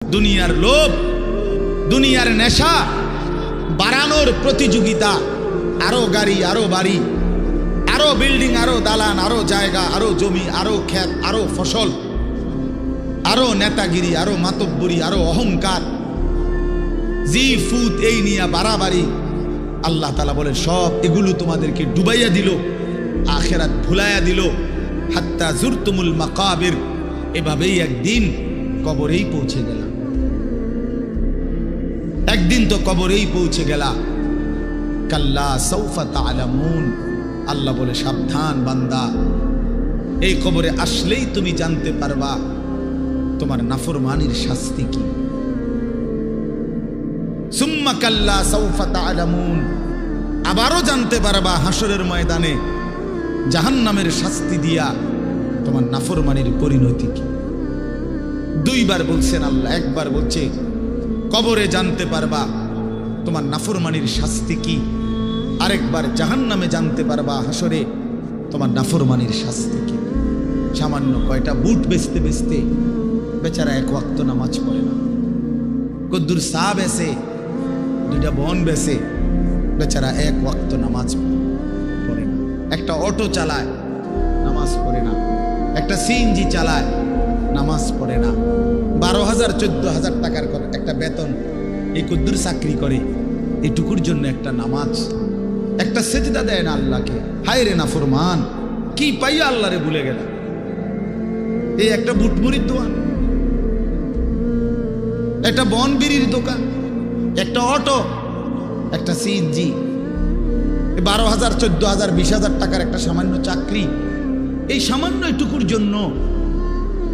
দুনিয়ার লোভ, দুনিয়ার নেশা, বাড়ানোর প্রতিযোগিতা, আরো গাড়ি, আরো বাড়ি, আরো বিল্ডিং, আরো দালান, আরো জায়গা, আরো জমি, আরো ক্ষেত, আরো ফসল, আরো নেতাগিরি, আরো মাতব্বরি, আরো অহংকার, জি ফুত, এই নিয়ে বাড়াবাড়ি। আল্লাহ তাআলা বলে সব এগুলো তোমাদেরকে ডুবাইয়া দিল, আখিরাত ভুলাইয়া দিল। হাত্তা জুরতুমুল মাকাবির, এভাবেই একদিন কবরেই পৌঁছে গেলাম। একদিন তো কবরেই পৌঁছে গেলা। কাল্লা সাউফা তা'লামুন, আল্লাহ বলে সাবধান বান্দা, এই কবরে আসলেই তুমি জানতে পারবা তোমার নাফরমানির শাস্তি কি। সুম্মা কাল্লা সাউফা তা'লামুন, আবারও জানতে পারবা হাসরের ময়দানে জাহান্নামের শাস্তি দিয়া তোমার নাফরমানির পরিণতি কি। দুইবার বলছেন আল্লাহ, একবার বলছে কবরে জানতে পারবা তোমার নাফরমানির শাস্তি কি, আরেকবার জাহান্নামে জানতে পারবা হাসরে তোমার নাফরমানির শাস্তি কি। সামান্য কয়টা বুট বেচতে বেচতে বেচারা এক ওয়াক্ত নামাজ পড়ে না, কদ্দুর চা বেচে, দুইটা বন বেচে, বেচারা এক ওয়াক্ত নামাজ পড়ে না। একটা অটো চালায়, নামাজ পড়ে না। একটা সিএনজি চালায়, নামাজ পড়ে না। 12,000 14,000 টাকার একটা বেতন, এই কদ্দুর চাকরি করে, এটুকুর জন্য একটা নামাজ, একটা সেজদা দেয় না আল্লাহকে। হায় রে নাফরমান, কি পাইয়া আল্লাহরে ভুলে গেল। এই একটা বুটমুড়ির দোকান, একটা বন বিড়ির দোকান, একটা অটো, একটা সিএনজি, 12,000 14,000 20,000 টাকার একটা সামান্য চাকরি, এই সামান্য এটুকুর জন্য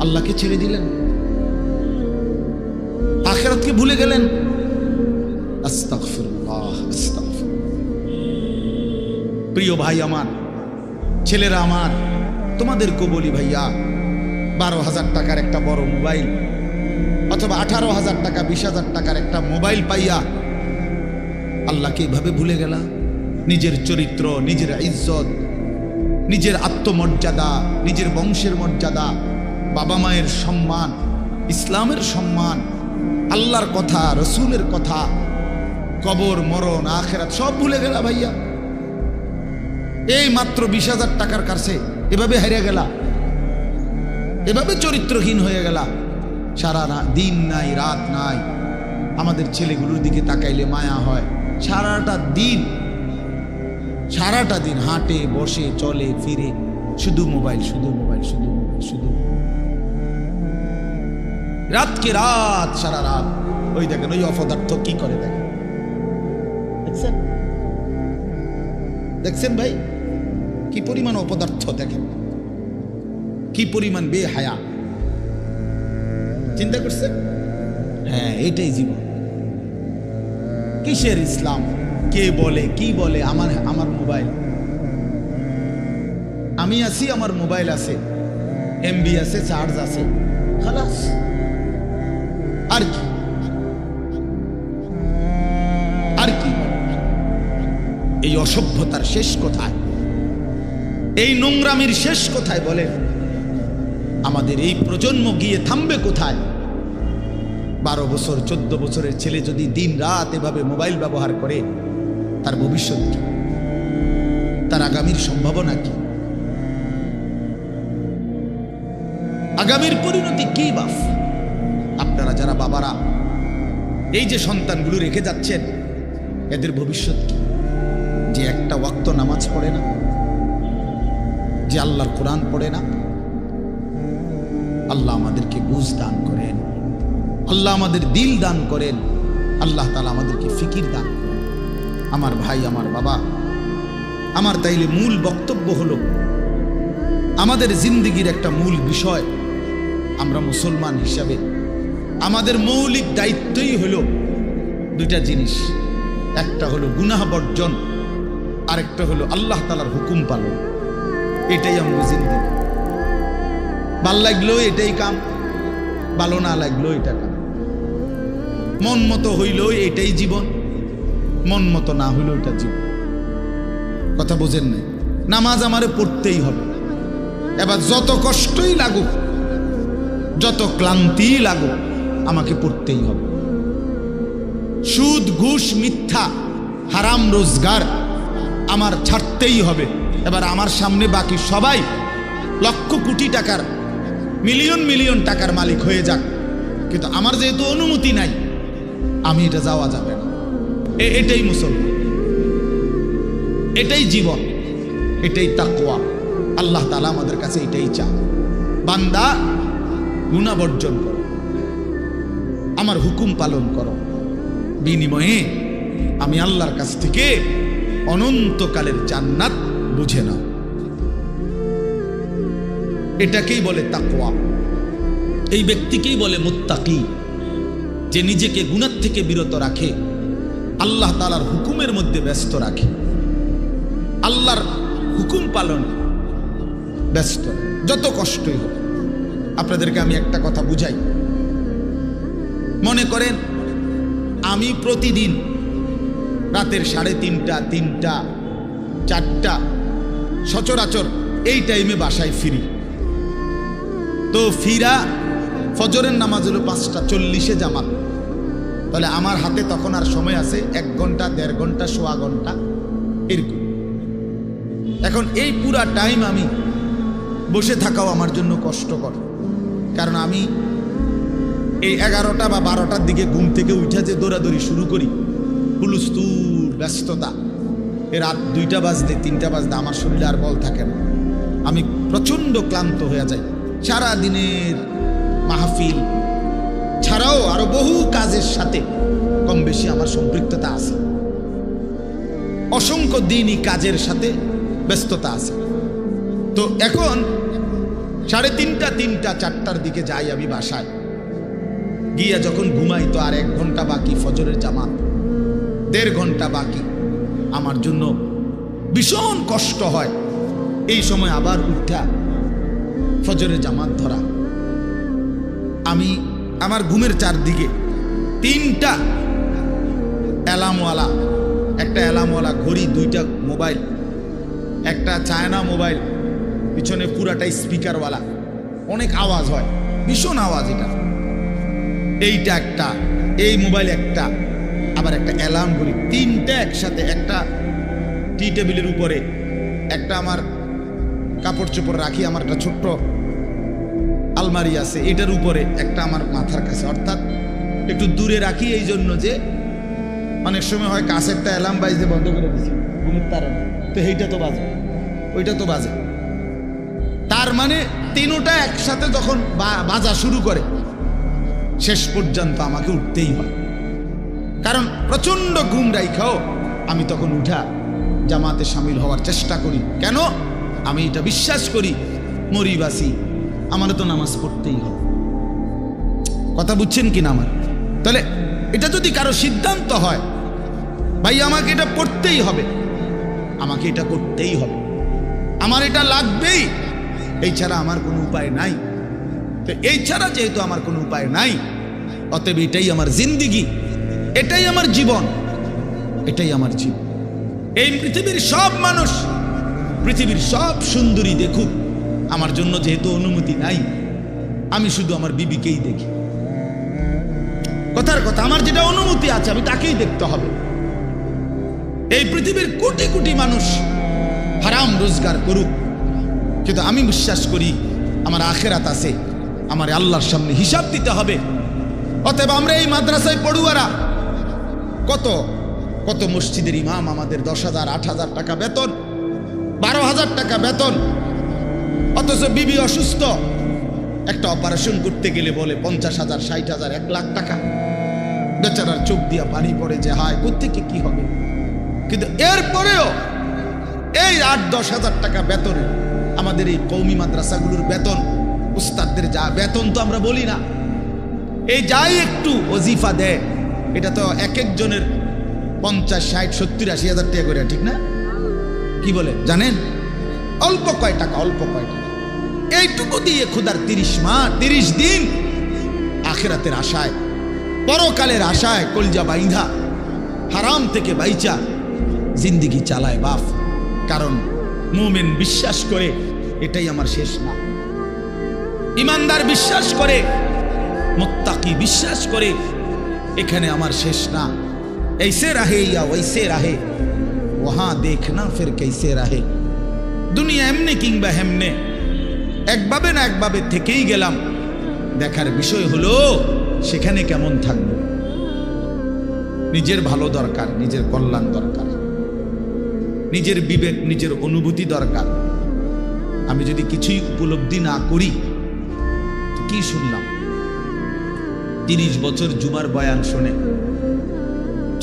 আল্লাহকে ছেড়ে দিলেন, আখিরাতকে ভুলে গেলেন। আস্তাগফিরুল্লাহ, আস্তাগফিরুল্লাহ। প্রিয় ভাই আমার, ছেলেরা আমার, তোমাদেরকে বলি ভাইয়া, 12,000 টাকার একটা বড় মোবাইল অথবা 18,000 টাকা 20,000 টাকার একটা মোবাইল পাইয়া আল্লাহকে এভাবে ভুলে গেলা। নিজের চরিত্র, নিজের ইজ্জত, নিজের আত্মমর্যাদা, নিজের বংশের মর্যাদা, বাবা মায়ের সম্মান, ইসলামের সম্মান, আল্লাহর কথা, রসুলের কথা, কবর, মরণ, আখিরাত সব ভুলে গেলা ভাইয়া। এই মাত্র 20,000 টাকার কাছে এভাবে হারিয়ে গেলা, এভাবে চরিত্রহীন হয়ে গেলা। সারা দিন নাই, রাত নাই। আমাদের ছেলেগুলোর দিকে তাকাইলে মায়া হয়। সারাটা দিন হাঁটে, বসে, চলে, ফিরে, শুধু মোবাইল, শুধু মোবাইল, শুধু মোবাইল, শুধু রাতকে রাত, সারা রাত। ওই দেখেন ওই অপদার্থ কি করে, দেখেন, দেখছেন ভাই কি পরিমাণ অপদার্থ, দেখেন কি পরিমাণ বেহায়া। চিন্তা করছেন? হ্যাঁ, এটাই জীবন। কিসের ইসলাম? কে বলে, কি বলে? আমার মোবাইল, আমি আছি, আমার মোবাইল আছে, এমবি আছে, চার্জ আছে, খালাস। আর কি, আর কি? এই অসভ্যতার শেষ কোথায়? এই নোংরামির শেষ কোথায় বলেন? আমাদের এই প্রজন্ম গিয়ে থামবে কোথায়? 12 বছর 14 বছরের ছেলে যদি দিন রাত এভাবে মোবাইল ব্যবহার করে, তার ভবিষ্যৎ কি? তার আগামীর সম্ভাবনা কি? আগামীর পরিণতি কি বাপ? আপনারা যারা বাবারা এই যে সন্তানগুলো রেখে যাচ্ছেন, এদের ভবিষ্যৎ কি? যে একটা ওয়াক্ত নামাজ পড়ে না, যে আল্লাহর কোরআন পড়ে না। আল্লাহ আমাদেরকে বুঝ দান করেন, আল্লাহ আমাদের দিল দান করেন, আল্লাহ তাআলা আমাদেরকে ফিকির দান করেন। আমার ভাই, আমার বাবা, আমার তাইলে মূল বক্তব্য হলো, আমাদের জিন্দেগির একটা মূল বিষয়, আমরা মুসলমান হিসাবে আমাদের মৌলিক দায়িত্বই হলো দুইটা জিনিস। একটা হলো গুনাহ বর্জন, আরেকটা হলো আল্লাহ তাআলার হুকুম পালন। এটাই আমরা জিন্দেগি। ভাল লাগলেও এটাই কাম, ভালো না লাগলেও এটা কাম। মন মতো হইলেও এটাই জীবন, মন মতো না হইলেও এটা জীবন। কথা বোঝেন নাই? নামাজ আমারে পড়তেই হবে। এবার যত কষ্টই লাগুক, যত ক্লান্তি লাগুক, আমাকে পড়তেই হবে। সুদ, ঘুষ, মিথ্যা, হারাম রোজগার আমার ছাড়তেই হবে। এবার আমার সামনে বাকি সবাই লক্ষ কোটি টাকার, মিলিয়ন মিলিয়ন টাকার মালিক হয়ে যাক, কিন্তু আমার যেহেতু অনুমতি নাই, আমি এটা যাওয়া যাবে না। এটাই মুসলমান, এটাই জীবন, এটাই তাকওয়া। আল্লাহ তাআলা আমাদের কাছে এটাই চান, বান্দা গুনাহ বর্জন করো, আমার হুকুম পালন করো, বিনিময়ে আমি আল্লাহর কাছ থেকে অনন্তকালের জান্নাত বুঝে নাও। এটাকেই বলে তাকওয়া। এই ব্যক্তিকেই বলে মুত্তাকি, যে নিজেকে গুনাহ থেকে বিরত রাখে, আল্লাহ তাআলার হুকুমের মধ্যে ব্যস্ত রাখে, আল্লাহর হুকুম পালনে ব্যস্ত, যত কষ্টই হোক। আপনাদেরকে আমি একটা কথা বুঝাই। মনে করেন আমি প্রতিদিন রাতের 3:30, 3টা, 4টা সচরাচর এই টাইমে বাসায় ফিরি। তো ফিরা ফজরের নামাজ হলো 5:40 জামাত। তাহলে আমার হাতে তখন আর সময় আছে 1 ঘন্টা, 1.5 ঘন্টা, সোয়া ঘন্টা এরকম। এখন এই পুরা টাইম আমি বসে থাকাও আমার জন্য কষ্টকর, কারণ আমি এই 11টা বা 12টার দিকে ঘুম থেকে উঠে যে দৌড়াদৌড়ি শুরু করি, হুলুস্তুর ব্যস্ততা, রাত 2টা বাজতে 3টা বাজতে আমার শরীরে আর বল থাকে না, আমি প্রচণ্ড ক্লান্ত হয়ে যাই। সারা দিনের মাহফিল ছাড়াও আরো বহু কাজের সাথে কম বেশি আমার সম্পৃক্ততা আছে, অসংখ্য দিনই কাজের সাথে ব্যস্ততা আছে। তো এখন 3:30, 3টা, 4টার দিকে যাই আমি বাসায়, গিয়া যখন ঘুমাই তো আর 1 ঘন্টা বাকি ফজরের জামাত, 1.5 ঘন্টা বাকি। আমার জন্য ভীষণ কষ্ট হয় এই সময় আবার উঠা ফজরের জামাত ধরা। আমি আমার ঘুমের চারদিকে 3টা অ্যালার্মওয়ালা, একটা অ্যালার্মওয়ালা ঘড়ি, 2টা মোবাইল, একটা চায়না মোবাইল, পিছনে পুরাটাই স্পিকারওয়ালা, অনেক আওয়াজ হয়, ভীষণ আওয়াজ। এটা এইটা একটা, এই মোবাইল একটা, আবার একটা অ্যালার্ম ঘড়ি, 3টা একসাথে। একটা টি টেবিলের উপরে, একটা আমার কাপড় চোপড় রাখি, আমার একটা ছোট্ট আলমারি আছে, এটার উপরে একটা আমার মাথার কাছে, অর্থাৎ একটু দূরে রাখি এই জন্য যে অনেক সময় হয় কাছেরটা অ্যালার্ম বাজতে বন্ধ করে দিচ্ছি ঘুমের তারা, তো এইটা তো বাজে, ওইটা তো বাজে। তার মানে 3টা একসাথে যখন বাজা শুরু করে, শেষ পর্যন্ত আমাকে উঠতেই হয়, কারণ প্রচন্ড ঘুম রাইখাও আমি তখন উঠা জামাতে শামিল হওয়ার চেষ্টা করি। কেন? আমি এটা বিশ্বাস করি, মরিবাসী আমার তো নামাজ পড়তেই হবে। কথা বুঝছেন কিনা আমার? তাহলে এটা যদি কারো সিদ্ধান্ত হয়, ভাই আমাকে এটা পড়তেই হবে, আমাকে এটা করতেই হবে, আমার এটা লাগবেই, এই ছাড়া আমার কোনো উপায় নাই। তো এই ছাড়া যেহেতু আমার কোনো উপায় নাই, অতএব এটাই আমার জিন্দিগি, এটাই আমার জীবন, এটাই আমার জীবন। এই পৃথিবীর সব মানুষ, পৃথিবীর সব সুন্দরী দেখুক, আমার জন্য যেহেতু অনুমতি নাই, আমি শুধু আমার বিবিকেই দেখি। কথার কথা, আমার যেটা অনুমতি আছে আমি তাকেই দেখতে হবে। এই পৃথিবীর কোটি কোটি মানুষ হারাম রোজগার করুক, কিন্তু আমি বিশ্বাস করি আমার আখেরাত আছে, আমার আল্লাহর সামনে হিসাব দিতে হবে। অতএব আমরা এই মাদ্রাসায় পড়ুয়ারা, কত কত মসজিদের ইমাম, আমাদের 10,000, 8,000 টাকা বেতন, 12,000 টাকা বেতন, অথচ বিবি অসুস্থ, একটা অপারেশন করতে গেলে বলে 50,000, 60,000, 1 লাখ টাকা। বেচারার চোখ দিয়া পানি পড়ে যে হায় কোত্থেকে কি হবে। কিন্তু এরপরেও এই 8-10 হাজার টাকা বেতনে আমাদের এই কওমি মাদ্রাসাগুলোর বেতন, উস্তাদদের যা বেতন তো আমরা বলি না, এই যাই একটু ওজিফা দেয়, এটা তো এক একজনের 50, 60, 70, 80 হাজার টাকা করে, ঠিক না? কি বলে জানেন? অল্প কয় টাকা, অল্প কয় টাকা। এইটুকু দিয়ে খুদার 30 মাস, 30 দিন আখেরাতের আশায়, পরকালের আশায় কলজা বাইন্ধা হারাম থেকে বাইচা জিন্দিগি চালায় বাপ। কারণ মুমিন বিশ্বাস করে এটাই আমার শেষ না, ইমানদার বিশ্বাস করে মুত্তাকি বিশ্বাস করে এখানে আমার শেষ না, ऐसे रहे या वैसे रहे वहां देखना फिर कैसे रहे। দুনিয়া এমনি কিংবা হেমনে, একভাবে না একভাবে থেকেই গেলাম, দেখার বিষয় হলো সেখানে কেমন থাকবো। নিজের ভালো দরকার, নিজের কল্যাণ দরকার, নিজের বিবেক, নিজের অনুভূতি দরকার। আমি যদি কিছুই উপলব্ধি না করি তো কি শুনলাম? 30 বছর জুমার বয়ান শুনে,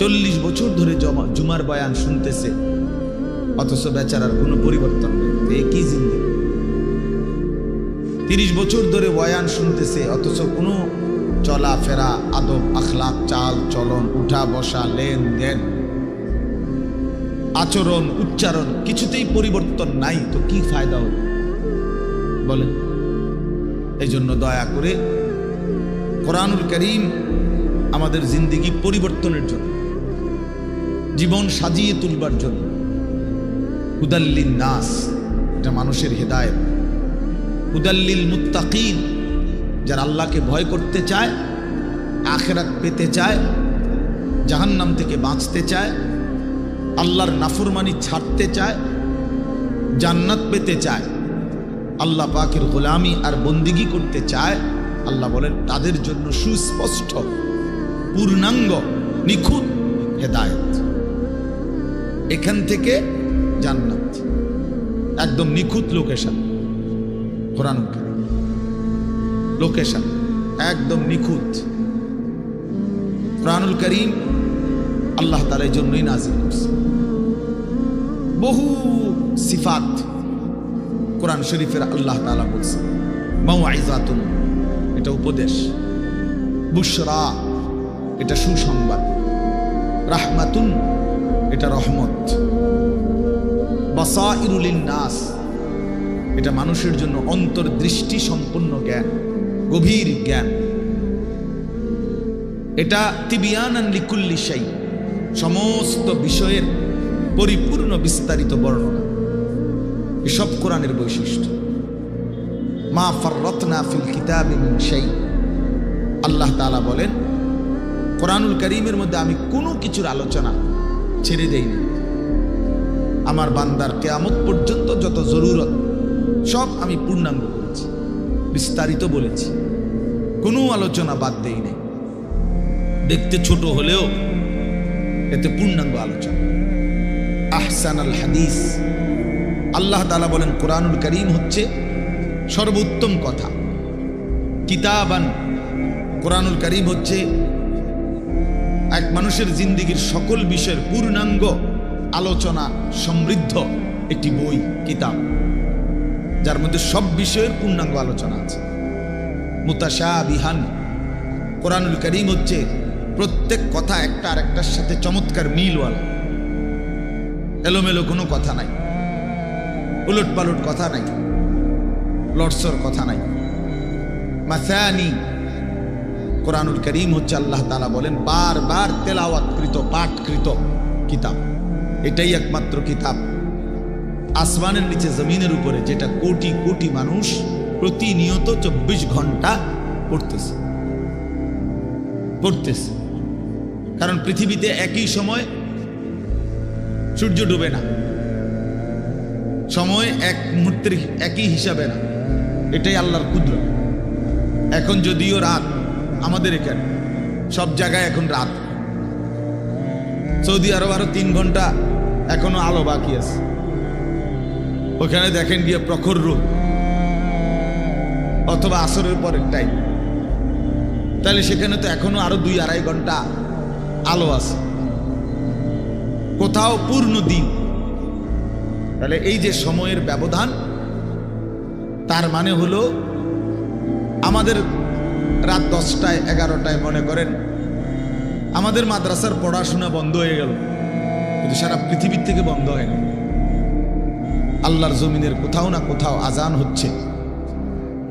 40 বছর ধরে জুমার বয়ান শুনতেছে, অথচ বেচারার কোনো পরিবর্তন নেই। কি জিন্দেগি? 30 বছর ধরে বয়ান শুনতেছে, অথচ কোনো চলাফেরা, আদব, আখলাক, চাল চলন, উঠা বসা, লেনদেন, আচরণ, উচ্চারণ কিছুতেই পরিবর্তন নাই। তো কি ফায়দা হবে বলেন? এই জন্য দয়া করে কোরআনুল কারীম আমাদের জিন্দেগি পরিবর্তনের জন্য, জীবন সাজিয়ে তুলবার জন্য, হুদাল্লিন নাস, এটা মানুষের হেদায়েত, হুদাল্লিল মুত্তাকিন, যারা আল্লাহকে ভয় করতে চায়, আখিরাত পেতে চায়, জাহান্নাম থেকে বাঁচতে চায়, আল্লাহর নাফরমানি ছাড়তে চায়, জান্নাত পেতে চায়, আল্লাহ পাকের গোলামি আর বন্দিগি করতে চায়, আল্লাহ বলেন তাদের জন্য সুস্পষ্ট, পূর্ণাঙ্গ, নিখুঁত হেদায়েত। এখান থেকে জান্নাত, একদম নিখুঁত লোকেশন। কোরআনুল কারীম লোকেশন একদম নিখুঁত। কোরআনুল কারীম আল্লাহ তাআলা এই জন্যই নাযিল করছে। বহু সিফাত কোরআন শরীফের আল্লাহ তাআলা বলছে। মাউইযাতুন, এটা উপদেশ, বুশরা, এটা সুসংবাদ, রাহমাতুন, এটা রহমত, বাসাইরুল লিন্নাস, এটা মানুষের জন্য অন্তর্দৃষ্টি সম্পন্ন জ্ঞান, গভীর জ্ঞান, এটা তিবিয়ানান লিকুল্লি শাই, সমস্ত বিষয়ের পরিপূর্ণ বিস্তারিত বর্ণনা। এসব কোরআনের বৈশিষ্ট্য। মা ফাররাতনা ফিল কিতাবি মিন শাই, আল্লাহ তাআলা বলেন কোরআনুল কারীমের মধ্যে আমি কোনো কিছুর আলোচনা ছেড়ে দেইনি। আমার বান্দার কিয়ামত পর্যন্ত যত জরুরত সব আমি পূর্ণাঙ্গ বলেছি, বিস্তারিত বলেছি, কোনো আলোচনা বাদ দেই নাই। দেখতে ছোট হলেও এতে পূর্ণাঙ্গ আলোচনা। আহসানাল হাদিস, আল্লাহ তাআলা বলেন কোরআনুল কারীম হচ্ছে সর্বোত্তম কথা। কিতাবান, কোরআনুল কারীম হচ্ছে এক মানুষের জিন্দেগির সকল বিষয়ের পূর্ণাঙ্গ আলোচনা সমৃদ্ধ একটি বই, কিতাব, যার মধ্যে সব বিষয়ের পূর্ণাঙ্গ আলোচনা আছে। মুতাশাবিহান, কোরআনুল কারীম হচ্ছে প্রত্যেক কথা একটা আরেকটার সাথে চমৎকার মিলওয়ালা, এলোমেলো কোনো কথা নাই, উলট পালট কথা নাই, লটসর কথা নাই। মাসানি, কোরআনুল কারীম হচ্ছে আল্লাহ তাআলা বলেন বারবার তেলাওয়াতকৃত, পাঠকৃত কিতাব। এটাই একমাত্র কিতাব আসমানের নিচে জমিনের উপরে যেটা কোটি কোটি মানুষ প্রতিনিয়ত 24 ঘন্টা পড়তেছে। কারণ পৃথিবীতে একই সময় সূর্য ডুবে না, সময় এক মুহূর্তের একই হিসাবে না, এটাই আল্লাহর কুদরত। এখন যদিও রাত, আমাদের এখানে সব জায়গায় এখন রাত, সৌদি আরব আরো 3 ঘন্টা এখনো আলো বাকি আছে। ওখানে দেখেন গিয়ে প্রখর রোদ, অথবা আসরের পরের টাইম, তাহলে সেখানে তো এখনো আরো 2-2.5 ঘন্টা আলো আছে, কোথাও পূর্ণ দিন। তাহলে এই যে সময়ের ব্যবধান, তার মানে হলো আমাদের রাত 10টায় 11টায় মনে করেন আমাদের মাদ্রাসার পড়াশোনা বন্ধ হয়ে গেল, কিন্তু সারা পৃথিবীর থেকে বন্ধ হয় না। আল্লাহর জমিনের কোথাও না কোথাও আজান হচ্ছে,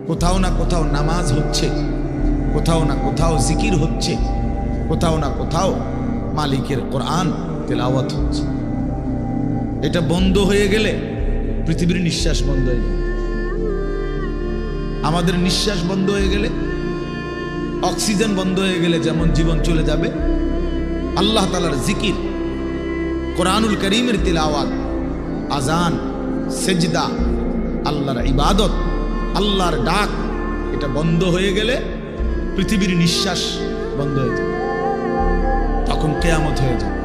কোথাও না কোথাও নামাজ হচ্ছে, কোথাও না কোথাও জিকির হচ্ছে, কোথাও না কোথাও মালিকের কোরআন তেলাওয়াত হচ্ছে। এটা বন্ধ হয়ে গেলে পৃথিবীর নিঃশ্বাস বন্ধ হয়ে যাবে। আমাদের নিঃশ্বাস বন্ধ হয়ে গেলে অক্সিজেন বন্ধ হয়ে গেলে যেমন জীবন চলে যাবে, আল্লাহ তাআলার জিকির, কোরআনুল কারীমের তিলাওয়াত, আজান, সেজদা, আল্লাহর ইবাদত, আল্লাহর ডাক, এটা বন্ধ হয়ে গেলে পৃথিবীর নিঃশ্বাস বন্ধ হয়ে যাবে। তখন কিয়ামত হয়ে যাবে,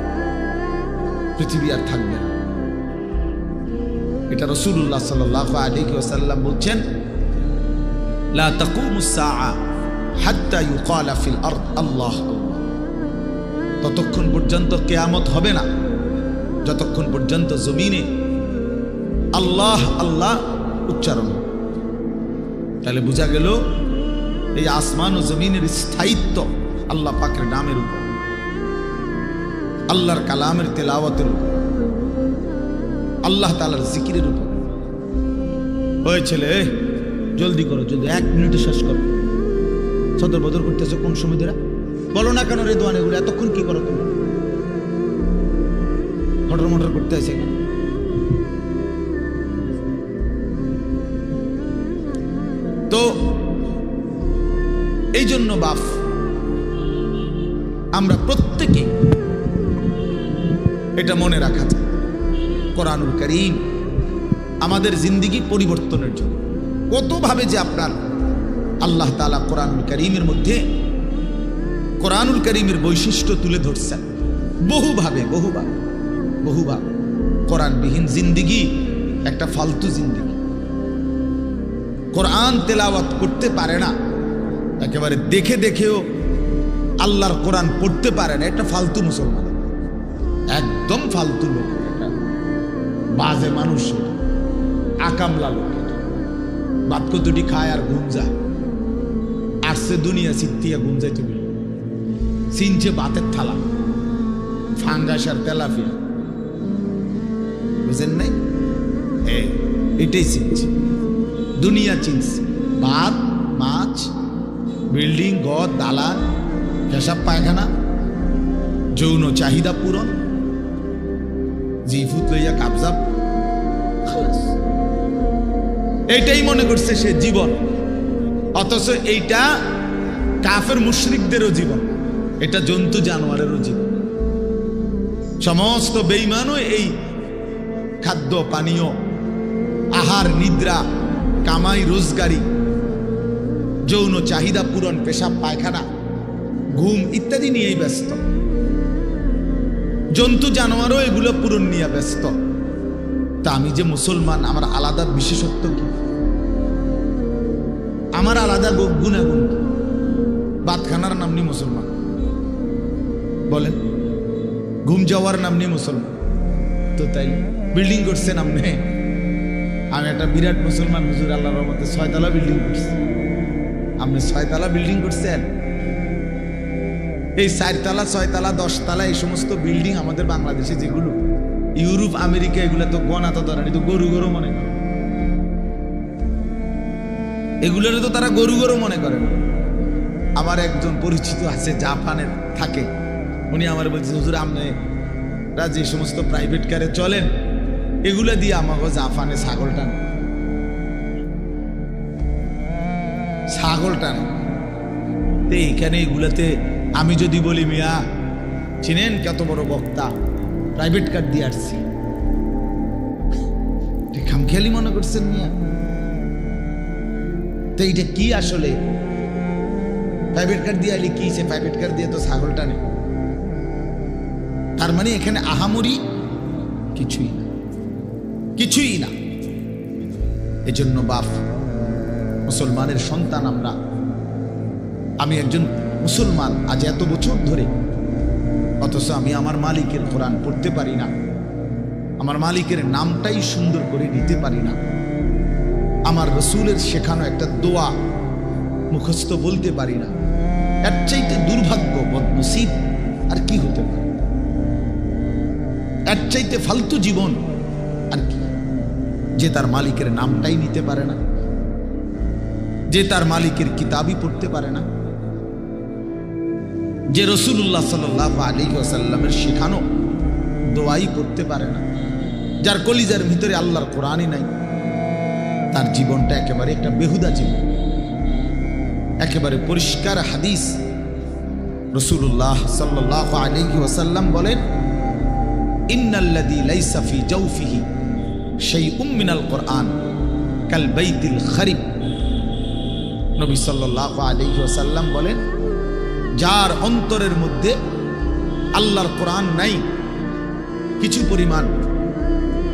পৃথিবী আর থাকবে না। এটা রাসূলুল্লাহ সাল্লাল্লাহু আলাইহি ওয়াসাল্লাম বলছেন, লা তাকুমুস সাআ হাত্তা ইউকালা ফিল আরদ আল্লাহ আল্লাহ। ততক্ষণ পর্যন্ত কিয়ামত হবে না যতক্ষণ পর্যন্ত জমিনে আল্লাহ আল্লাহ উচ্চারণ। তাহলে বোঝা গেল এই আসমান ও জমিনের স্থায়িত্ব আল্লাহ পাকের নামের উপর, আল্লাহর কালামের তেলাওয়াতের উপর, আল্লাহ তাআলার জিকিরের উপর। ওই ছেলে, জলদি করো, জলদি, 1 মিনিটে শেষ করো। সদর বদর করতেছো কোন সময় ধরে? বলো না কেন রেদওয়ান, এগুলো এতক্ষণ কি করো তুমি? হটর মটর করতে আছে। তো এই জন্য বাপ, আমরা প্রত্যেকে এটা মনে রাখা যায়, কোরআনুল কারীম আমাদের জিন্দেগি পরিবর্তনের জন্য কতভাবে যে আপনার আল্লাহ তাআলা কোরআনুল কারীমের মধ্যে কোরআনুল কারীমের বৈশিষ্ট্য তুলে ধরছেন বহুভাবে বহুভাবে বহুভাবে। কোরআনবিহীন জিন্দেগি একটা ফালতু জিন্দেগি। কোরআন তেলাওয়াত করতে পারে না, একেবারে দেখে দেখেও আল্লাহর কোরআন পড়তে পারে না, এটা ফালতু মুসলমান, একদম ফালতু লোক, এটা বাজে মানুষ, আকামলা লোক। বাদ কতটি খায় আর ঘুম যায়, আসছে দুনিয়া সিদ্ধিয়া ঘুম যাইতে বলি, চিনছে বাতের থালা, ফাঙ্গাস আর তেলাপিয়া, বুঝেন নাই? এটাই চিনছে, দুনিয়া চিনছে। ভাত, মাছ, বিল্ডিং, ঘর, দালান, পেশাব পায়খানা, যৌন চাহিদা পূরণ, জিফুত লইয়া কাবজাব, এইটাই মনে করছে সে জীবন। অথচ এইটা কাফের মুশরিকদেরও জীবন, এটা জন্তু জানোয়ারেরও জীবন। সমস্ত বেঈমানও এই খাদ্য পানীয়, আহার, নিদ্রা, কামাই রোজগারি, যৌন চাহিদা পূরণ, পেশাব পায়খানা, ঘুম ইত্যাদি নিয়েই ব্যস্ত। জন্তু জানোয়ারও এগুলো পূরণ নিয়ে ব্যস্ত। তা আমি যে মুসলমান, আমার আলাদা বিশেষত্ব কি? আমার আলাদা গুণাগুণ কি? বাতখানার নাম নিয়ে মুসলমান বলেন, ঘুম যাওয়ার নাম নিয়ে মুসলমান তো তাই। বিল্ডিং করছে নাম নেই, আমি একটা বিরাট মুসলমান, হুজুর আল্লাহর রহমতে 6 তলা বিল্ডিং করছি। আপনি 6 তলা বিল্ডিং করছেন? এই 4 তলা, 6 তলা, 10 তলা এই সমস্ত বিল্ডিং আমাদের বাংলাদেশে যেগুলো, ইউরোপ, আমেরিকা, এগুলো তো গণা তো ধরেন, তো গরু গরু মনে করে, এগুলোর তো তারা গরু গরু মনে করে না। আমার একজন পরিচিত আছে, জাপানের থাকে, উনি আমার বলছে, হুজুর আপনারা যে সমস্ত প্রাইভেট কারে চলেন, এগুলো দিয়ে আমাকে জাপানে ছাগল টান, ছাগল টান। এইখানে এগুলাতে আমি যদি বলি, মিয়া চিনেন কত বড় বক্তা, প্রাইভেট কার দিয়ে আসছি, খামখেয়ালি মনে করছেন মিয়া? তো এইটা কি আসলে? প্রাইভেট কার দিয়ে আলি কি? সে প্রাইভেট কার দিয়ে তো ছাগল টানে। তার মানে এখানে আহামরি কিছুই না, কিছুই না। এজন্য বাপ, মুসলমানের সন্তান আমরা, আমি একজন মুসলমান আজ এত বছর ধরে, অথচ আমি আমার মালিকের কোরআন পড়তে পারি না, আমার মালিকের নামটাই সুন্দর করে নিতে পারি না, আমার রসুলের শেখানো একটা দোয়া মুখস্থ বলতে পারি না। এর চাইতে দুর্ভাগ্য, বদনসিব আর কি হতে পারে? এর চাইতে ফালতু জীবন আর কি? যে তার মালিকের নামটাই নিতে পারে না, যে তার মালিকের কিতাবই পড়তে পারে না, যে রাসূলুল্লাহ সাল্লাল্লাহু আলাইহি ওয়াসাল্লামের শেখানো দোয়াই পড়তে পারে না, যার কলিজার ভিতরে আল্লাহর কোরআনই নাই, তার জীবনটা একেবারে একটা বেহুদা জীবন। একেবারে পরিষ্কার হাদিস। রাসূলুল্লাহ সাল্লাল্লাহু আলাইহি ওয়াসাল্লাম বলেন, ইন্নাল্লাযী লাইসা ফি জাওফিহি শাইউম মিনাল কুরআন কাল বাইতিল খারিব। নবী সাল্লাল্লাহু আলাইহি ওয়াসাল্লাম বলেন, যার অন্তরের মধ্যে আল্লাহর কোরআন নাই কিছু পরিমাণ,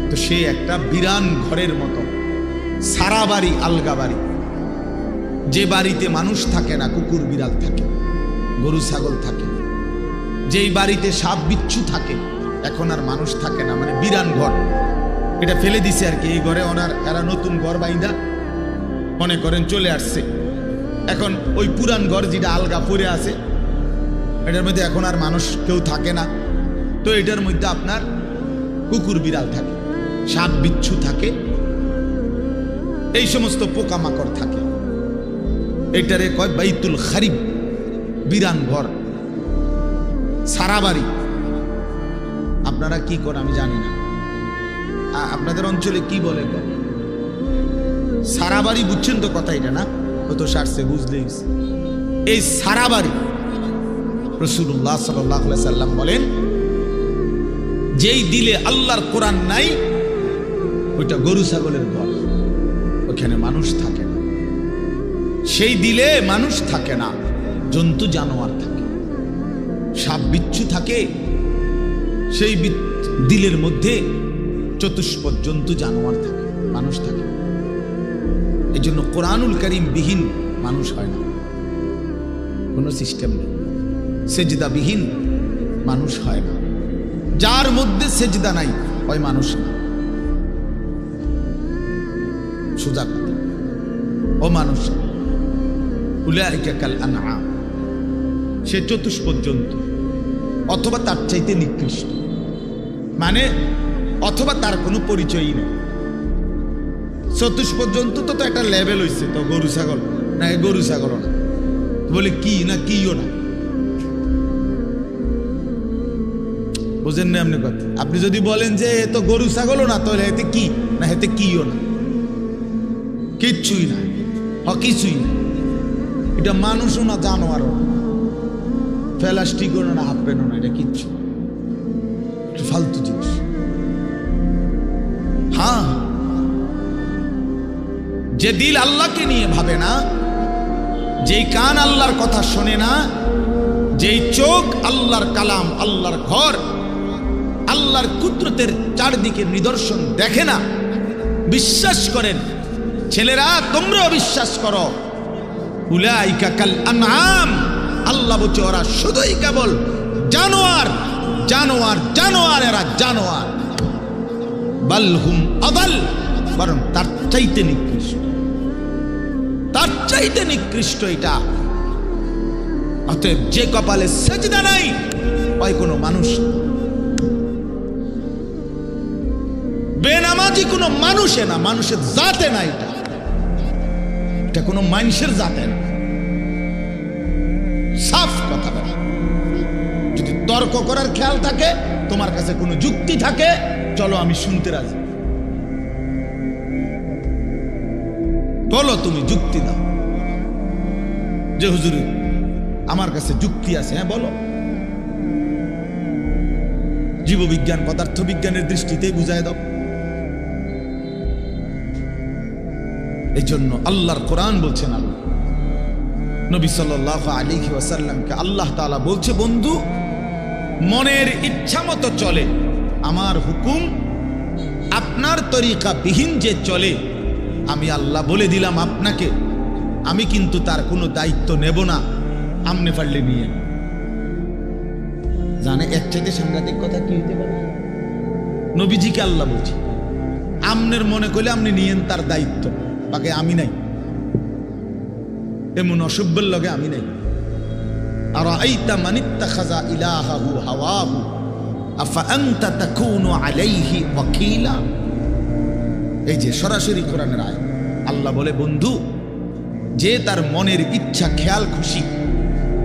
তো সে একটা বিরান ঘরের মতো, সারা বাড়ি আলগা বাড়ি। যে বাড়িতে মানুষ থাকে না, কুকুর বিড়াল থাকে, গরু ছাগল থাকে, যেই বাড়িতে সাপ বিচ্ছু থাকে, এখন আর মানুষ থাকে না, মানে বিরান ঘর। এটা ফেলে দিছে আর কি। এই ঘরে এরা নতুন ঘর বাইন্দা মনে করেন চলে আসছে। এখন ওই পুরান ঘর যেটা আলগা পড়ে আছে, এটার মধ্যে এখন আর মানুষ কেউ থাকে না। তো এটার মধ্যে আপনার কুকুর বিড়াল থাকে, সাপ বিচ্ছু থাকে, এই সমস্ত পোকামাকড় থাকে। এটারে কয় বাইতুল খারিব, বিরান ঘর, সারা বাড়ি। আপনারা কি করেন আমি জানি না, আপনাদের অঞ্চলে কি বলে সারা বাড়ি? বুঝছেন তো কথা, এটা না কত সারছে বুঝলেই। এই সারা বাড়ি রাসূলুল্লাহ সাল্লাল্লাহু আলাইহি সাল্লাম বলেন, যেই দিলে আল্লাহর কোরআন নাই, ওইটা গরু ছাগলের ঘর, ওখানে মানুষ থাকে না। সেই দিলে মানুষ থাকে না, জন্তু জানোয়ার থাকে, সাপ বিচ্ছু থাকে। সেই দিলের মধ্যে চতুষ্পদ জন্তু জানোয়ার থাকে, মানুষ থাকে। এই জন্য কোরআনুল কারীম বিহীন মানুষ হয় না, কোনো সিস্টেম নেই। সেজদা বিহীন মানুষ হয় না। যার মধ্যে সেজদা নাই ওই মানুষ না, সোজা কথা, ও মানুষ। উলাইকা কাল আনআম, সে চতুষ্পদ জন্তু অথবা তার চাইতে নিকৃষ্ট, মানে অথবা তার কোনো পরিচয়ই নেই। চতুষ্পদ জন্তু তো একটা লেভেল হইছে, তো গরু ছাগল না, গরু ছাগল না বলে কি না, কিও না, বুঝেন না আপনি কথা। আপনি যদি বলেন যে এ তো গরু ছাগলও না, তাহলে এতে কি না, এতে কিও না, কিচ্ছুই না, কিছুই না। এটা মানুষও না, জানোয়ারও না, প্লাস্টিকও না, হাফ প্যান্টও না, এটা কিচ্ছু ফালতু জিনিস। হ্যাঁ, যে দিল আল্লাহকে নিয়ে ভাবে না, যেই কান আল্লাহর কথা শোনে না, যেই চোখ আল্লাহর কালাম, আল্লাহর ঘর, আল্লাহর কুদরতের চারদিকে নিদর্শন দেখে না, বিশ্বাস করেন ছেলেরা, তোমরাও বিশ্বাস করো, উলাইকা কাল আনআম, আল্লাহ বলছে ওরা শুধুই কেবল জানোয়ার, জানোয়ার, জানোয়ার, এরা জানোয়ার। বাল হুম আদাল, বরং তার চাইতে নিকৃষ্ট, তার চাইতে নিকৃষ্ট এটা। অতএব যে কপালে সেজদা নাই, ওই কোনো মানুষ, বেনামাজি কোনো মানুষে না, মানুষের জাতে না, এটা কোনো মানুষের জাতে না। সাফ কথা বলা। যদি তর্ক করার খেয়াল থাকে, তোমার কাছে কোনো যুক্তি থাকে, চলো আমি শুনতে রাজি, বলো, তুমি যুক্তি দাও যে হুজুর আমার কাছে যুক্তি আছে, হ্যাঁ বলো। জীববিজ্ঞান পদার্থ বিজ্ঞানের দৃষ্টিতে বুঝায় দাও। এই জন্য আল্লাহর কোরআন বলছেন, আল্লাহ নবী সাল্লাল্লাহু আলাইহি ওয়াসাল্লামকে আল্লাহ তাআলা বলছে, বন্ধু মনের ইচ্ছা মতো চলে, আমার হুকুম আপনার তরিকা বিহীন যে চলে, আমি আল্লাহ বলে দিলাম আপনাকে, আমি কিন্তু তার কোনো দায়িত্ব নেব না, আমনে পারলে নিয়ে। জানে এর চাইতে সাংঘাতিক কথা কি হইতে পারে? নবীজিকে আল্লাহ বলছে, আমনের মনে করলে আপনি নিয়েন তার দায়িত্ব, বাকি আমি নাই, এমন অসভ্যের লগে আমি নাই। আর আইতা মানিত্তাখাযা ইলাহাহু হাওয়াহু আফা আনতা তাকুনু আলাইহি ওয়াকিলা। এই যে সরাসরি কোরআনের আয়াত, আল্লাহ বলে, বন্ধু যে তার মনের ইচ্ছা খেয়াল খুশি,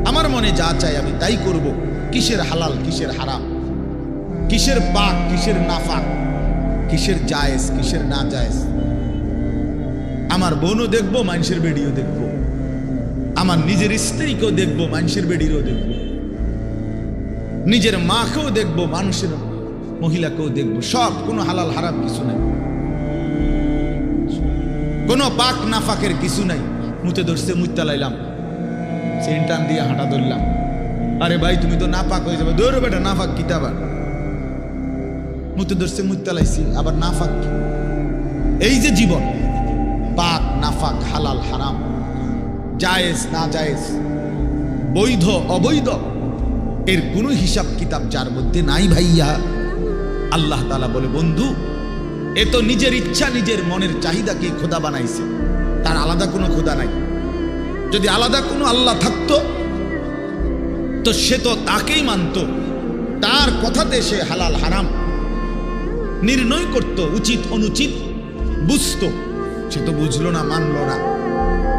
আমার মনে যা চাই আমি তাই করব, কিসের হালাল কিসের হারাম, কিসের পাক কিসের নাফাক, কিসের জায়েজ কিসের না জায়েজ, আমার বোনও দেখবো, মানুষের ভিডিও দেখবো, আমার নিজের স্ত্রীকেও দেখবো, মানুষের বেডিরও দেখবো, নিজের মাকেও দেখবো, মানুষের মহিলাকেও দেখবো, সব। কোনো হালাল হারাম কিছু নাই, কোনো পাক নাফাকের কিছু নাই। মুতে ধরছে, মুইতা লাইলাম, চেন টান দিয়ে হাঁটা ধরলাম। আরে ভাই তুমি তো নাপাক হয়ে যাবে, দৌড় বেটা, নাফাক কি আবার? মুতে ধরছে, মুইতা লাইছি, আবার নাফাক কি? এই যে জীবন, পাক নাফাক, হালাল হারাম, জায়েজ না জায়েজ, বৈধ অবৈধ, এর কোনো হিসাব কিতাব যার মধ্যে নাই ভাইয়া। আল্লাহ তাআলা বলে, বন্ধু এ তো নিজের ইচ্ছা, নিজের মনের চাহিদাকে খোদা বানাইছে, তার আলাদা কোনো খোদা নাই। যদি আলাদা কোনো আল্লাহ থাকতো তো সে তো তাকেই মানত, তার কথাতে সে হালাল হারাম নির্ণয় করত, উচিত অনুচিত বুঝতো। সে তো বুঝলো না, মানলো না।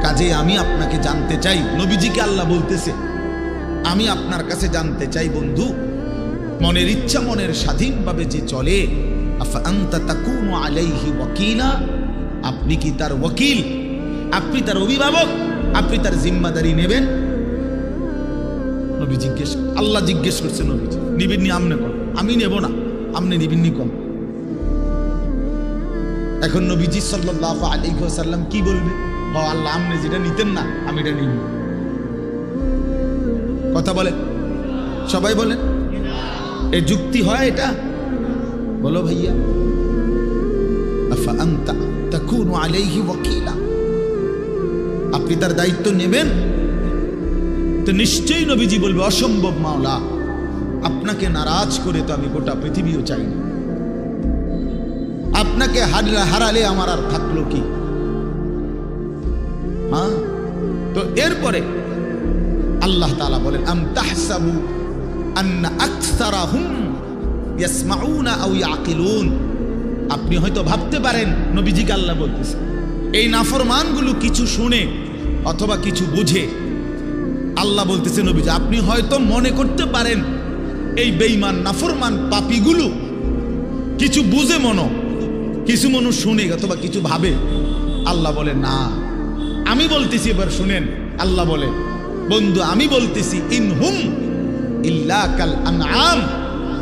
কাজে আমি আপনাকে জানতে চাই, নবীজিকে আল্লাহ বলতেছে, আমি আপনার কাছে জানতে চাই বন্ধু, মনের ইচ্ছা মনের স্বাধীনভাবে যে চলে, আফা আনতা তাকুনু আলাইহি ওয়াকিলা, আপনি কি তার ওয়াকিল? আপনি তার অভিভাবক? আপনি তার জিম্মাদারি নেবেন? নবী জিজ্ঞেস, আল্লাহ জিজ্ঞেস করছে, নবীজি নিবিন্নি আমনে কর, আমি নেব না, আমনে নিবিন্নি কম। এখন নবীজি সাল্লাল্লাহু আলাইহি ওয়াসাল্লাম কি বলবে? আল্লাহ আমনে যেটা নিতেন না, আমি এটা নিব। কথা বলে, সবাই বলেন, এ যুক্তি হয় এটা? বলো ভাইয়া। আফা আনতা তাকুনু আলাইহি ওয়াকিলা, আপনি তার দায়িত্ব নেবেন? তো নিশ্চয়ই নবীজি বলবে, অসম্ভব মাওলা, আপনাকে নারাজ করে তো আমি গোটা পৃথিবীও চাই না, আপনাকে হারালে আমার আর থাকলো কি? হ্যাঁ, তো এরপরে আল্লাহ তাআলা বলেন, আম তাহসাবু আন্না আকসারাহুম ইয়াসমাউনা আও ইয়াকিলুন, আপনি হয়তো ভাবতে পারেন, নবীজিকে আল্লাহ বলতেছে, এই নাফরমানগুলো কিছু শুনে অথবা কিছু বুঝে। আল্লাহ বলতেছে, নবীজি আপনি হয়তো মনে করতে পারেন এই বেঈমান নাফরমান পাপীগুলো কিছু বুঝে, কিছু মনো শুনে অথবা কিছু ভাবে। আল্লাহ বলে না, আমি বলতেছি, এবার শুনেন। আল্লাহ বলে, বন্ধু আমি বলতেছি, ইনহুম ইল্লা কাল আনআম,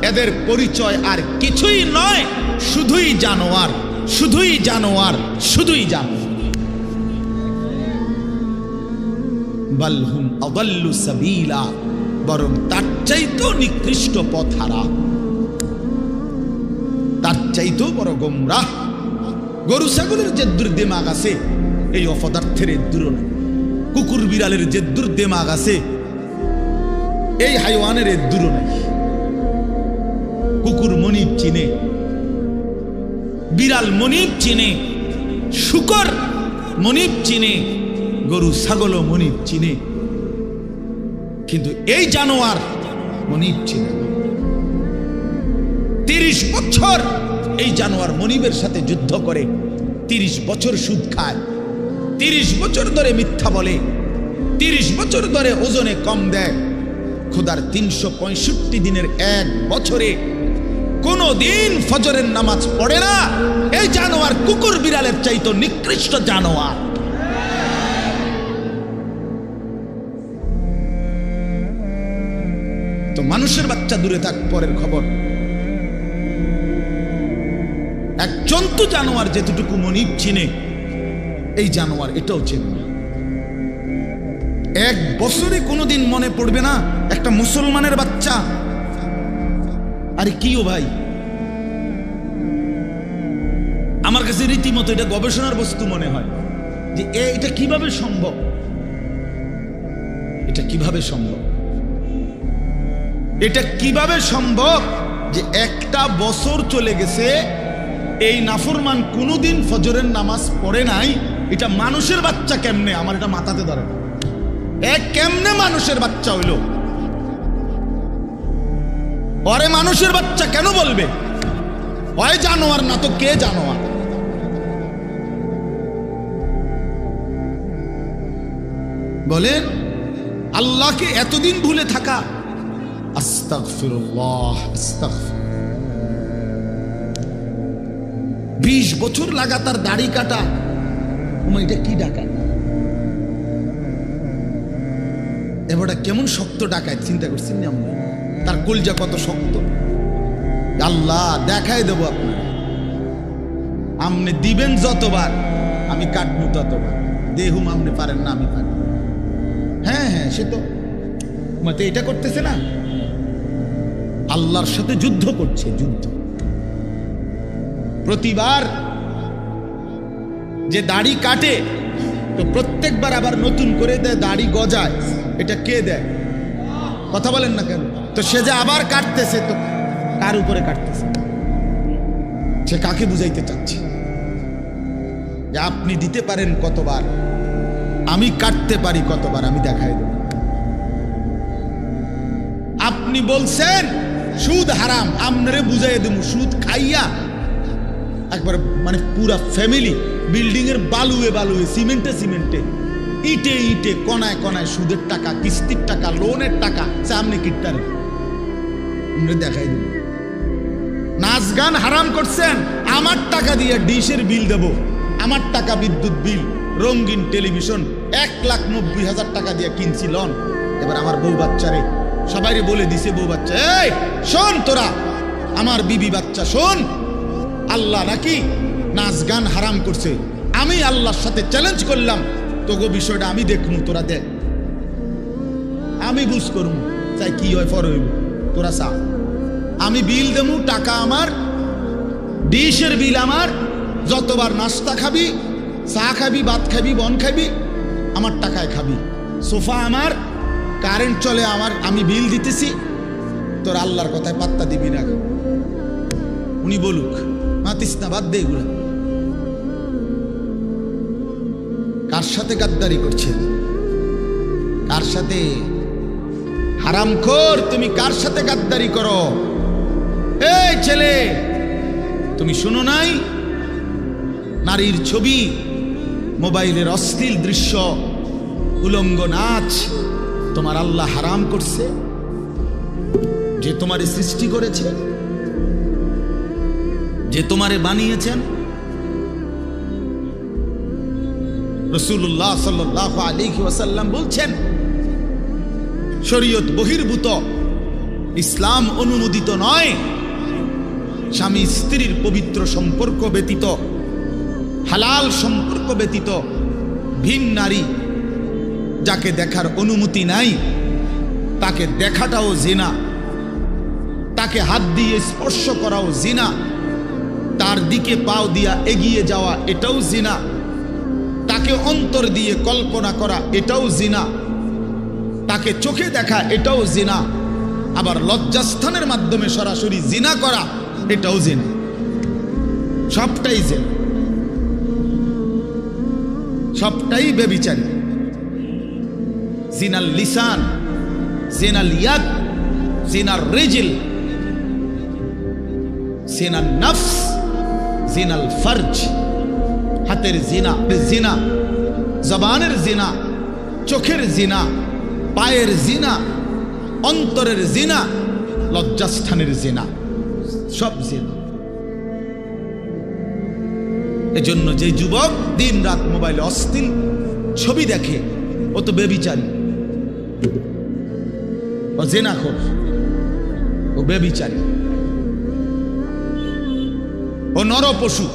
এদের পরিচয় আর কিছুই নয়, শুধুই জানোয়ার, শুধুই জানোয়ার, শুধুই জানোয়ার। বাল হুম আদাল্লু সাবিলা, বরং তার চাইতেও নিকৃষ্ট পথহারা, তার চাইতেও বড় গোমরাহ। গরু ছাগলের যে দুর্দিমাগ আছে, এই অপদার্থের দূর নাই। কুকুর বিড়ালের যে দুর্দিমাগ আছে, এই হাইওয়ানের দূর নাই। কুকুর মনিব চিনে, বিড়াল মনিব চিনে, শুকর মনিব চিনে, গরু ছাগলও মনিব চিনে, কিন্তু এই জানোয়ার মনিব চিনে না। 30 বছর এই জানোয়ার মনিবের সাথে যুদ্ধ করে, 30 বছর সুদ খায়, 30 বছর ধরে মিথ্যা বলে, 30 বছর ধরে ওজনে কম দেয়। খোদার 365 দিনের এক বছরে কোনো দিন ফজরের নামাজ পড়ে না। এই জানোয়ার কুকুর বিড়ালের চাইতো নিকৃষ্ট জানোয়ার। তো মানুষের বাচ্চা দূরে থাক, পরের খবর। এক জন্তু জানোয়ার যেটুকু মনিব চিনে, এই জানোয়ার এটাও চেনে না। এক বছরে কোনোদিন মনে পড়বে না একটা মুসলমানের বাচ্চা, আরে কিও ভাই, আমার কাছে রীতিমতো এটা গবেষণার বস্তু মনে হয় যে এটা কিভাবে সম্ভব, এটা কিভাবে সম্ভব, এটা কিভাবে সম্ভব যে একটা বছর চলে গেছে, এই নাফরমান কোনোদিন ফজরের নামাজ পড়ে নাই। এটা মানুষের বাচ্চা কেমনে, আমার এটা মাথাতে ধরে না। কেমনে মানুষের বাচ্চা হইল? ওরে মানুষের বাচ্চা কেন বলবে? হয় জানোয়ার, না তো কে জানোয়ার? বলেন, আল্লাহকে এতদিন ভুলে থাকা। আস্তাগফিরুল্লাহ, আস্তাগফির। 20 বছর লাগাতার দাড়ি কাটা, এটা কি ডাকা? এবারটা কেমন শক্ত ডাকায় চিন্তা করছেন না? আমরা তার কলজা কত শক্ত। আল্লাহ দেখাই দেবো আপনার, আপনি দিবেন যতবার আমি কাটবো ততবার। দেহুম আপনি পারেন না, আমি পারি। হ্যাঁ হ্যাঁ, সে তো মতে এটা করতেছে না, আল্লাহর সাথে যুদ্ধ করছে। যুদ্ধ প্রতিবার যে দাড়ি কাটে তো প্রত্যেকবার আবার নতুন করে দেয়, দাড়ি গজায়। এটা কে দেয়? কথা বলেন না কেন? তো সে যে আবার কাটতেছে, তো কার উপরে কাটতেছে? সে কাকে বুঝাইতে চাচ্ছে যে আপনি দিতে পারেন কতবার, আমি কাটতে পারি কতবার, আমি দেখাই দেব। আপনি বলছেন সুদ হারাম, আপনারে বুঝাই দেব সুদ খাইয়া একবার মানে পুরা ফ্যামিলি বিল্ডিং এর বালুয়ে বালুয়ে, সিমেন্টে সিমেন্টে, ইটে ইটে, কণায় কণায় সুদের টাকা, কিস্তির টাকা, লোনের টাকা সামনে কিটটারে আমরা দেখাই দেব। নাচ গান হারাম করছেন, আমার টাকা দিয়ে ডিশের বিল দেব, আমার টাকা বিদ্যুৎ বিল, রঙিন টেলিভিশন 1,90,000 টাকা দিয়ে কিনছি লন। এবার আমার বউ বাচ্চারে সবাইরে বলে দিছে, বউ বাচ্চা এই শোন, তোরা আমার বিবি বাচ্চা শোন, আল্লাহ নাকি নাচ গান হারাম করছে। আমি আল্লাহর সাথে চ্যালেঞ্জ করলাম, তোগো বিষয়টা আমি দেখমু, তোরা দেখ, আমি বুঝ করমু, চাই কি হয় ফর হইব, তোরা চা। আমি বিল দেবো, টাকা আমার, ডিশের বিল আমার, যতবার নাস্তা খাবি, চা খাবি, ভাত খাবি, বন খাবি, আমার টাকায় খাবি। সোফা আমার, কারেন্ট চলে আমার, আমি বিল দিতেছি, তোর আল্লাহর কথায় পাত্তা দিবি না। উনি বলুক, মাতিস না, বাদ দে এগুলো। কার সাথে গাদ্দারি করছেন? কার সাথে? হারামখোর, তুমি কার সাথে গাদ্দারি করো? এই ছেলে, তুমি শুনো নাই নারীর ছবি, মোবাইলের অশ্লীল দৃশ্য, উলঙ্গ নাচ তোমার আল্লাহ হারাম করছে? যে তোমারে সৃষ্টি করেছে, যে তোমারে বানিয়েছেন। রাসূলুল্লাহ সাল্লাল্লাহু আলাইহি ওয়াসাল্লাম বলছেন, শরীয়ত বহির্ভূত, ইসলাম অনুমোদিত নয় স্বামী স্ত্রীর পবিত্র সম্পর্ক ব্যতীত, হালাল সম্পর্ক ব্যতীত ভিন নারী যাকে দেখার অনুমতি নাই তাকে দেখাটাও জিনা, তাকে হাত দিয়ে স্পর্শ করাও জিনা, তার দিকে পাও দিয়া এগিয়ে যাওয়া এটাও জিনা, তাকে অন্তর দিয়ে কল্পনা করা এটাও জিনা, তাকে চোখে দেখা এটাও জিনা, আবার লজ্জাস্থানের মাধ্যমে সরাসরি জিনা করা এটাও জিনা। সবটাই জিনা, সবটাই ব্যভিচারী। জিনাল লিসান, জিনাল ইয়াদ, জিনার রিজল, জিনাল নফস, জিনাল ফরজ। হাতের জিনা, জিনা জবানের জিনা, চোখের জিনা, পায়ের জিনা, অন্তরের জিনা, লজ্জাস্থানের জিনা, সব জিনা। এজন্য যে যুবক দিন রাত মোবাইলে অশ্লীল ছবি দেখে ও তো ব্যভিচারী, ও জিনাখোর, ও ব্যভিচারী, ও নরপশু,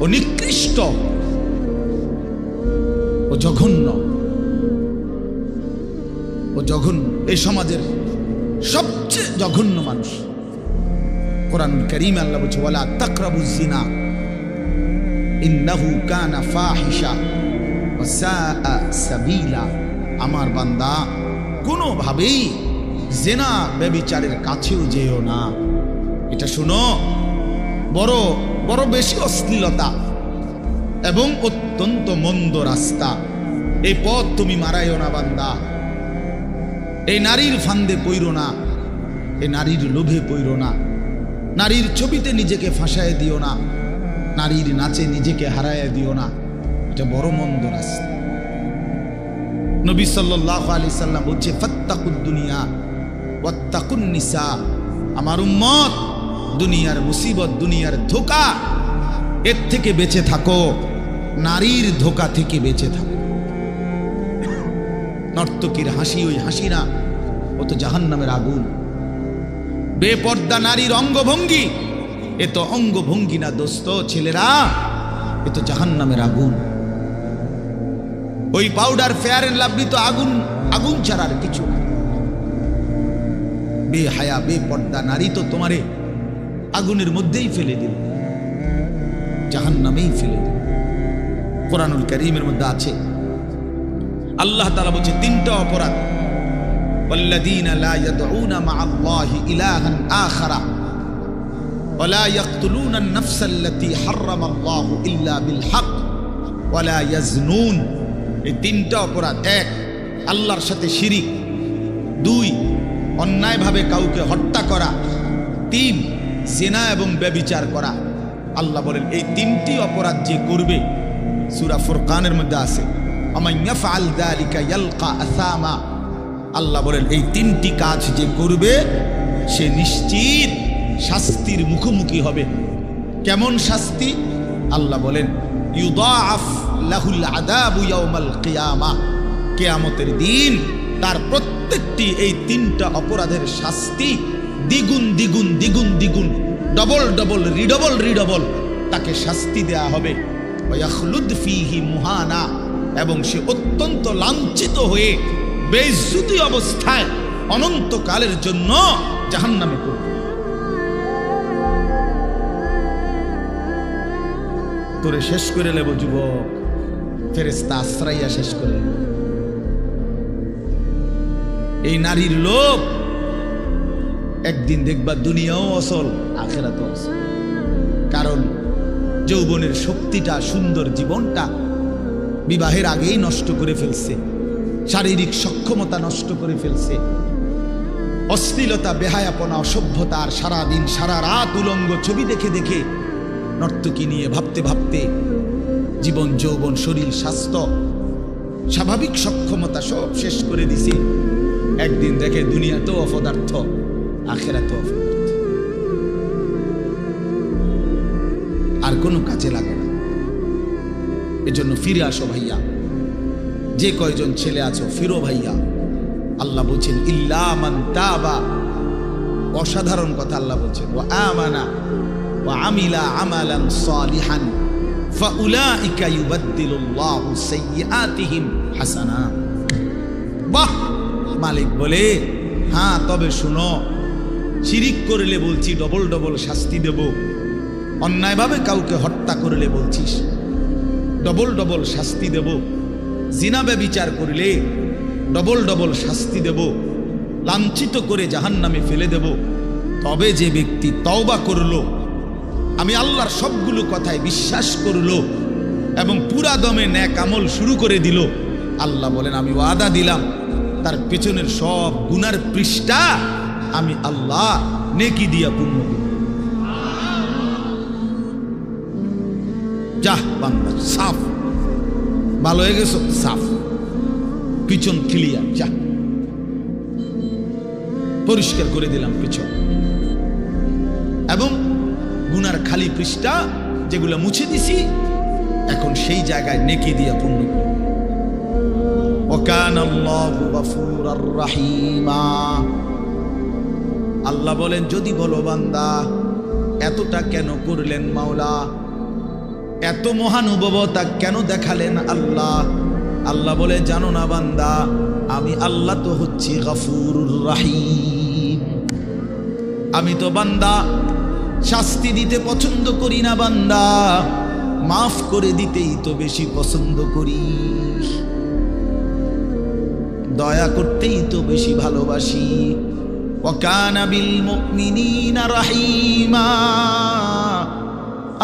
ও নিকৃষ্ট, ও জঘন্য, ও জঘন্য। এই সমাজের সবচেয়ে জঘন্য মানুষ। কোরআন কারীমে আল্লাহ বলছে, ওয়ালা তাকরাবুজ জিনা ইন্নাহু কানা ফাহিশা ওয়া সাআ সাবিলা। আমার বান্দা কোনোভাবেই জিনা ব্যভিচারের কাছেও যেও না। এটা শুনো, বড় বড় বেশি অশ্লীলতা এবং অত্যন্ত মন্দ রাস্তা। এই পথ তুমি মারাইও না বান্দা। এই নারীর ফান্দে পইরো না, এই নারীর লোভে পইরো না, নারীর ছবিতে নিজেকে ফাঁসায় দিও না, নারীর নাচে নিজেকে হারায় দিও না। এটা বড় মন্দ রাস্তা। নবী সাল্লাল্লাহু আলাইহি সাল্লাম বলছে, ফাত্তাকুদ দুনিয়া ওয়াত্তাকুন নিসা। আমার উম্মত, দুনিয়ার মুসিবত, দুনিয়ার ধোঁকা, এর থেকে বেঁচে থাকো, নারীর ধোঁকা থেকে বেঁচে থাকো। নর্তকীর হাসি ওই হাসি না, ও তো জাহান্নামের আগুন। বেপর্দা নারীর অঙ্গভঙ্গি, এ তো অঙ্গভঙ্গি না দোস্ত ছেলেরা, এ তো জাহান্নামের আগুন। ওই পাউডার ফেয়ার এন্ড লাভলি তো আগুন, আগুন ছাড়ার কিছু না। বেহায়া বেপর্দা নারী তো তোমারে আগুনের মধ্যেই ফেলে দিল, জাহান্নামেই ফেলে দিল। কোরআনুল কারীমের মধ্যে আছে, আল্লাহ তাআলা বলছে তিনটা অপরাধ, ওয়াল্লাযীনা লা ইয়াদউনা মা'আল্লাহি ইলাহান আখারা ওয়া লা ইয়াকতুলুনা আন-নাফসাল্লাতী হারামাল্লাহু ইল্লা বিল হক ওয়া লা ইয়াজনুন। এই তিনটা অপরাধ, এক আল্লাহর সাথে শিরিক, দুই অন্যায়ভাবে কাউকে হত্যা করা, তিন জিনা এবং ব্যভিচার করা। আল্লাহ বলেন এই তিনটি অপরাধ যে করবে, সূরা ফুরকানের মধ্যে আছে, আমান ইয়াফআল যালিকা ইয়ালকা আসামা। আল্লাহ বলেন এই তিনটি কাজ যে করবে সে নিশ্চিত শাস্তির মুখোমুখি হবে। কেমন শাস্তি? আল্লাহ বলেন ইউদাআফ লাহুল আযাবু ইয়াউমাল কিয়ামাহ, কিয়ামতের দিন তার প্রত্যেকটি এই তিনটা অপরাধের শাস্তি দ্বিগুণ দ্বিগুণ দ্বিগুণ দ্বিগুণ, ডবল ডবল রিডবল রিডবল তাকে শাস্তি দেয়া হবে। ওয়াখলুদ ফীহি মুহানা, এবং সে অত্যন্ত লাঞ্ছিত হয়ে বেইজ্জতি অবস্থায় অনন্তকালের জন্য জাহান্নামে পড়বে। তোরে শেষ করে নেব যুবক, ফেরেশতা আশ্রাইয়া শেষ করে। এই নারীর লোভ একদিন দেখবা দুনিয়াও অসল, আখিরাতও অসল। কারণ যৌবনের শক্তিটা, সুন্দর জীবনটা বিবাহের আগেই নষ্ট করে ফেলছে, শারীরিক সক্ষমতা নষ্ট করে ফেলছে, অশ্লীলতা, বেহায়াপনা, অসভ্যতা, আর সারাদিন সারা রাত উলঙ্গ ছবি দেখে দেখে নর্তকী নিয়ে ভাবতে ভাবতে জীবন, যৌবন, শরীর, স্বাস্থ্য, স্বাভাবিক সক্ষমতা সব শেষ করে দিছে। একদিন দেখে দুনিয়াতেও অপদার্থ, আখিরাতেও অপদার্থ, আর কোনো কাজে লাগে না। এজন্য ফিরে আসো ভাইয়া, যে কয়জন ছেলে আছো ফিরো ভাইয়া। আল্লাহ বলছেন ইল্লা মান তাবা, অসাধারণ কথা আল্লাহ বলছেন, ওয়া আমানা ওয়া আমিলা আমালান সালিহান ফাউলাইকা ইউবাদদিলুল্লাহু সাইয়্যাতিহিম হাসানাত। বাহ! মালিক বলে হ্যাঁ, তবে শুনো, শিরিক করলে বলছি ডবল ডবল শাস্তি দেব, অন্যায়ভাবে কাউকে হত্যা করলে বলছিস ডবল ডবল শাস্তি দেব, জিনা ব্যভিচার করলে ডবল ডবল শাস্তি দেব, লাঞ্ছিত করে জাহান্নামে ফেলে দেব। তবে যে ব্যক্তি তওবা করলো, আমি আল্লাহর সবগুলো কথায় বিশ্বাস করলো এবং পুরা দমে নেক আমল শুরু করে দিল, আল্লাহ বলেন আমি ওয়াদা দিলাম তার পেছনের সব গুনার পৃষ্ঠা আমি আল্লাহ নেকি দিয়া পূর্ণ করব। যাহ বান্দা, সাফ, ভালো হয়ে গেছো, সাফ, পিছন ক্লিয়ার, যা পরিষ্কার করে দিলাম পিছন, এবং গুনার খালি পৃষ্ঠা যেগুলো মুছে দিছি এখন সেই জায়গায় নেকি দিয়া পূর্ণ করব। ওয়াকানাল্লাহু গফুরার রহিমা। আল্লাহ বলেন যদি বলো বান্দা এতটা কেন করলেন মাওলা, এত মহানুভবতা কেন দেখালেন আল্লাহ? আল্লাহ বলে জানো না বান্দা, আমি আল্লাহ তো হচ্ছি গফুরুর রহিম। আমি তো বান্দা শাস্তি দিতে পছন্দ করি না বান্দা, মাফ করে দিতেই তো বেশি পছন্দ করি, দয়া করতেই তো বেশি ভালোবাসি। ওয়াকানা বিল মুমিনিনা রাহিমা।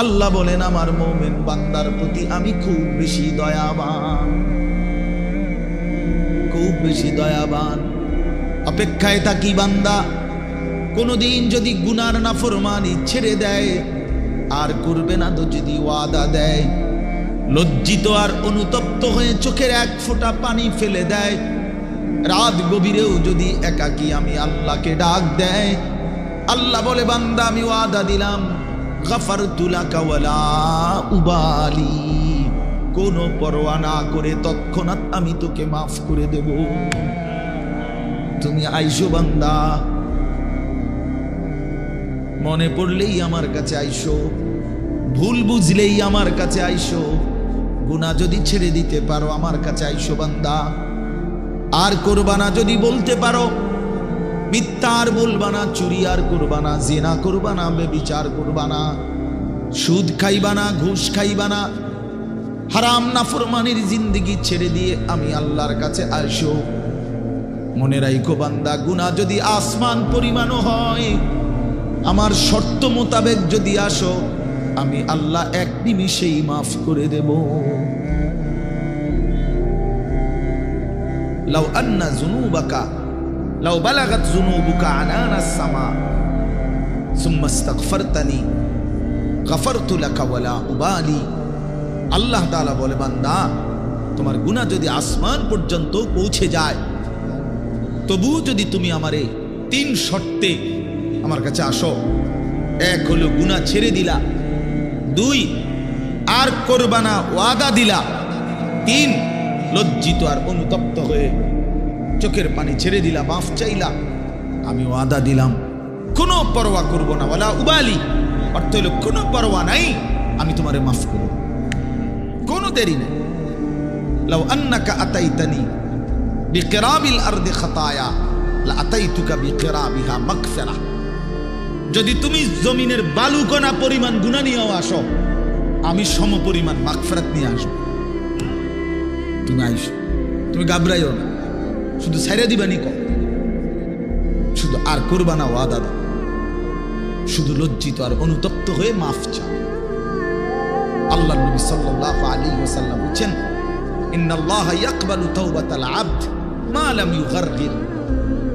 আল্লাহ বলেন আমার মুমিন বান্দার প্রতি আমি খুব বেশি দয়াবান, খুব বেশি দয়াবান। অপেক্ষায় থাকি বান্দা কোনদিন যদি গুনার নাফরমানি ছেড়ে দেয় আর করবে না তো যদি ওয়াদা দেয়, লজ্জিত আর অনুতপ্ত হয়ে চোখের এক ফোঁটা পানি ফেলে দেয়, রাত গভীরেও যদি একাকী আমি আল্লাহকে ডাক দেয়, আল্লাহ বলে বান্দা আমি ওয়াদা দিলাম গাফারতু লাকা ওয়ালা উবালি, কোনো পরোয়া না করে তৎক্ষণাৎ আমি তোকে মাফ করে দেব। তুমি আইসো বান্দা, মনে পড়লেই আমার কাছে আইসো, ভুল বুঝলেই আমার কাছে আইসো, গুনাহ যদি ছেড়ে দিতে পারো আমার কাছে আইসো বান্দা। আর করবা না যদি বলতে পারো, মিথ্যা আর বলবা না, চুরি আর করবা না, জিনা করবা না, বেবিচার করবা না, সুদ খাইবা না, ঘুষ খাইবা না, হারাম নাফরমানির জিন্দেগি ছেড়ে দিয়ে আমি আল্লাহর কাছে আইসো। মনে রাখো বান্দা, গুনাহ যদি আসমান পরিমাণও হয়, আমার শর্ত মোতাবেক যদি আসো, আমি আল্লাহ এক নিমিষেই মাফ করে দেব। লাউ আন্না যুনুবাকা লাউ বালাগাত যুনুবুকা আনানাস সামা সুম্মা ইস্তাগফারতানি গফারতু লাকা ওয়ালা উবালি। আল্লাহ তাআলা বলে, বান্দা তোমার গুনাহ যদি আসমান পর্যন্ত পৌঁছে যায়, তবু যদি তুমি আমারে 3 শর্তে আমার কাছে আসো, 1 হলো গুনাহ ছেড়ে দিলা, 2 আর করবা না ওয়াদা দিলা, 3 লজ্জিত আর অনুতপ্ত হয়ে চোখের পানি ছেড়ে দিলা, মাফ চাইলা, আমি ওয়াদা দিলাম কোনো পরোয়া করব না, ওয়ালা উবালি অর্থ হলো কোনো পরোয়া নাই, আমি তোমারে মাফ করব, কোনো দেরি নেই। লাউ আন্নাকা আতাইতানি বিকিরাবিল আরদি খাতায়া লা আতাইতুকা বিকিরাবিহা মাগফিরা। যদি তুমি জমিনের বালুকণা পরিমাণ গুনাহ নিয়েও আসো, আমি সম পরিমাণ মাগফিরাত নিয়ে আসব। তুমি আইসো, তুমি ঘাবড়াইও না, শুধু ছাইরা দিবানি কম, শুধু আর করবা না ওয়াদা দাও, শুধু লজ্জিত আর অনুতপ্ত হয়ে মাফ চাও। আল্লাহ নবী সাল্লাল্লাহু আলাইহি ওয়াসাল্লাম বলেন, ইন্নাল্লাহা ইয়াকবালু তাওবাতাল আবদ মা লাম ইউগারগির।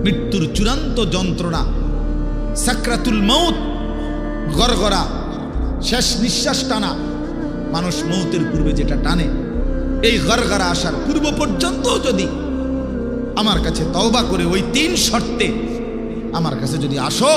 মৃত্যুর চূড়ান্ত যন্ত্রণা, সাকরাতুল মউত, গরগরা, শেষ নিঃশ্বাস টানা, মানুষ মৌতের পূর্বে যেটা টানে, এই গরগরা আসার পূর্ব পর্যন্ত যদি আমার কাছে তওবা করে ওই 3 শর্তে আমার কাছে যদি আসো,